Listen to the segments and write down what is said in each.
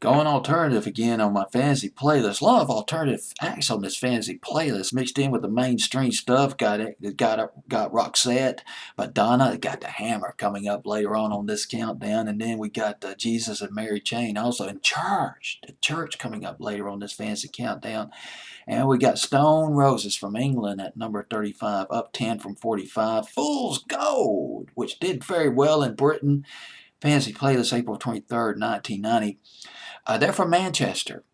Going alternative again on my fantasy playlist. A lot of alternative acts on this fantasy playlist mixed in with the mainstream stuff. Got Roxette, Madonna. Got the Hammer coming up later on this countdown, and then we got Jesus and Mary Chain also in Charge. The Church coming up later on this fantasy countdown, and we got Stone Roses from England at number 35, up 10 from 45. Fool's Gold, which did very well in Britain. Fantasy playlist April 23rd, 1990. They're from Manchester.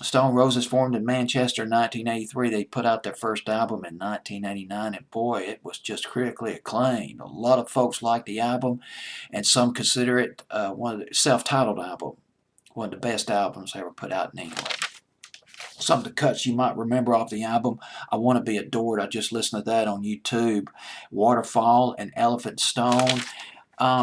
Stone Roses formed in Manchester in 1983. They put out their first album in 1989, and boy, it was just critically acclaimed. A lot of folks like the album, and some consider it one of the self-titled album, one of the best albums ever put out in England. Some of the cuts you might remember off the album: I Want to Be Adored. I just listened to that on YouTube. Waterfall and Elephant Stone.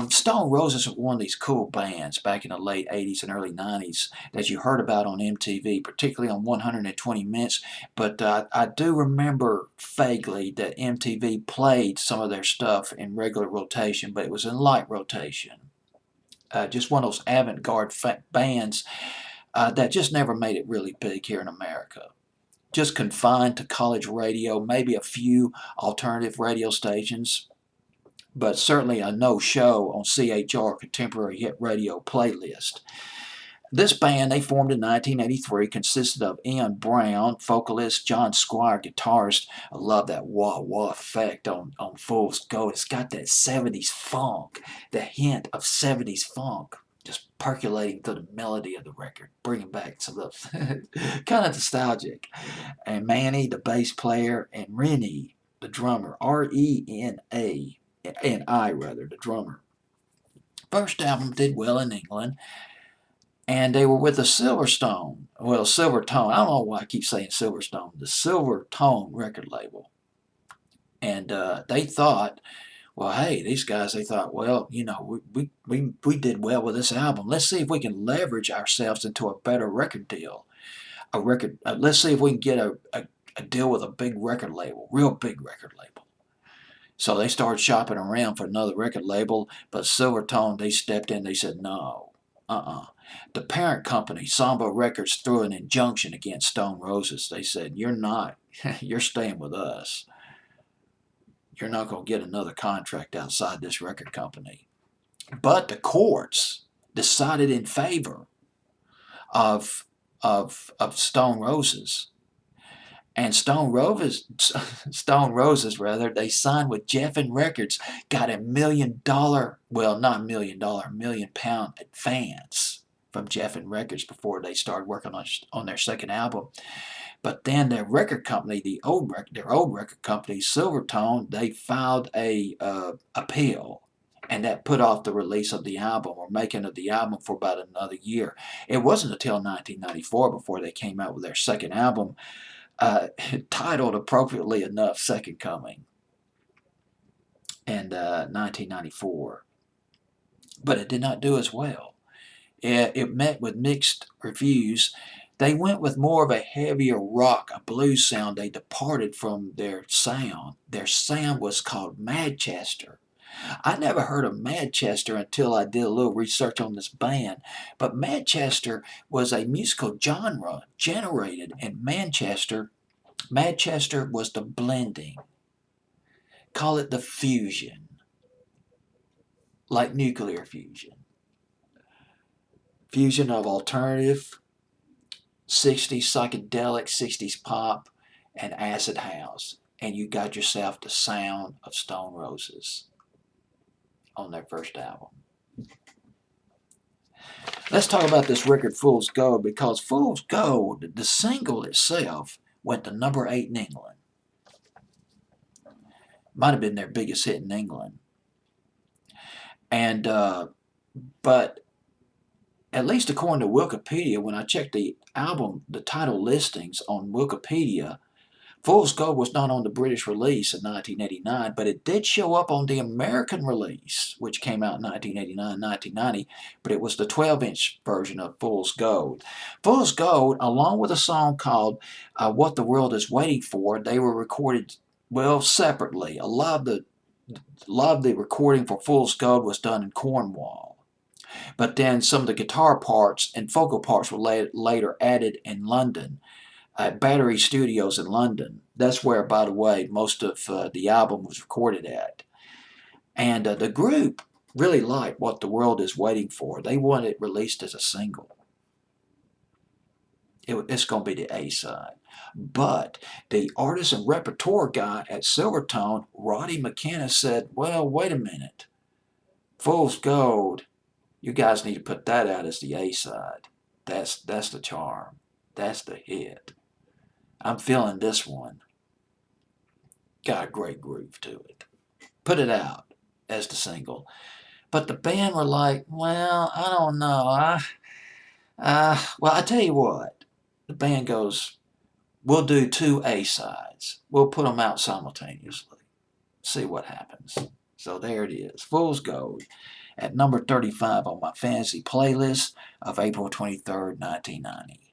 Stone Roses were one of these cool bands back in the late 80s and early 90s that you heard about on MTV, particularly on 120 Minutes. But I do remember vaguely that MTV played some of their stuff in regular rotation, but it was in light rotation. Just one of those avant-garde bands that just never made it really big here in America. Just confined to college radio, maybe a few alternative radio stations, but certainly a no-show on CHR Contemporary Hit Radio playlist. This band, they formed in 1983, consisted of Ian Brown, vocalist, John Squire, guitarist. I love that wah-wah effect on Fool's Gold. It's got that 70s funk, the hint of 70s funk, just percolating through the melody of the record, bringing back some of the kind of nostalgic. And Manny, the bass player, and Rennie, the drummer, R-E-N-A, and the drummer. First album did well in England, and they were with the Silvertone. I don't know why I keep saying Silverstone. The Silvertone record label. And they thought, well, hey, these guys, they thought, well, we did well with this album. Let's see if we can leverage ourselves into a better record deal. Let's see if we can get a deal with a big record label, real big record label. So they started shopping around for another record label, but Silvertone, they stepped in. They said, no, The parent company, Samba Records, threw an injunction against Stone Roses. They said, you're staying with us. You're not going to get another contract outside this record company. But the courts decided in favor of Stone Roses. And Stone Roses, they signed with Geffen Records, got $1 million, well, not $1 million, $1 million advance from Geffen Records before they started working on their second album. But then their record company, their old record company, Silvertone, they filed a appeal, and that put off the release of the album or making of the album for about another year. It wasn't until 1994 before they came out with their second album, titled appropriately enough Second Coming, in 1994. But it did not do as well. It met with mixed reviews. They went with more of a heavier rock, a blues sound. They departed from their sound. Their sound was called Manchester. I never heard of Manchester until I did a little research on this band, but Manchester was a musical genre generated in Manchester. Manchester was the blending. Call it the fusion, like nuclear fusion. Fusion of alternative, 60s psychedelic, 60s pop, and acid house. And you got yourself the sound of Stone Roses on their first album. Let's talk about this record, Fool's Gold, because Fool's Gold, the single itself, went to number 8 in England. Might have been their biggest hit in England. And, but at least according to Wikipedia, when I checked the title listings on Wikipedia, Fool's Gold was not on the British release in 1989, but it did show up on the American release, which came out in 1989, 1990, but it was the 12-inch version of Fool's Gold. Fool's Gold, along with a song called What the World is Waiting For, they were recorded, well, separately. A lot of the recording for Fool's Gold was done in Cornwall. But then some of the guitar parts and vocal parts were later added in London, at Battery Studios in London. That's where, by the way, most of the album was recorded at. And the group really liked What the World Is Waiting For. They want it released as a single. It's going to be the A side. But the artist and repertoire guy at Silvertone, Roddy McKenna, said, well, wait a minute. Fool's Gold, you guys need to put that out as the A side. That's the charm. That's the hit. I'm feeling this one. Got a great groove to it. Put it out as the single. But the band were like, well, I don't know. Well, I tell you what. The band goes, we'll do 2 A sides. We'll put them out simultaneously. See what happens. So there it is. Fool's Gold at number 35 on my fantasy playlist of April 23rd, 1990.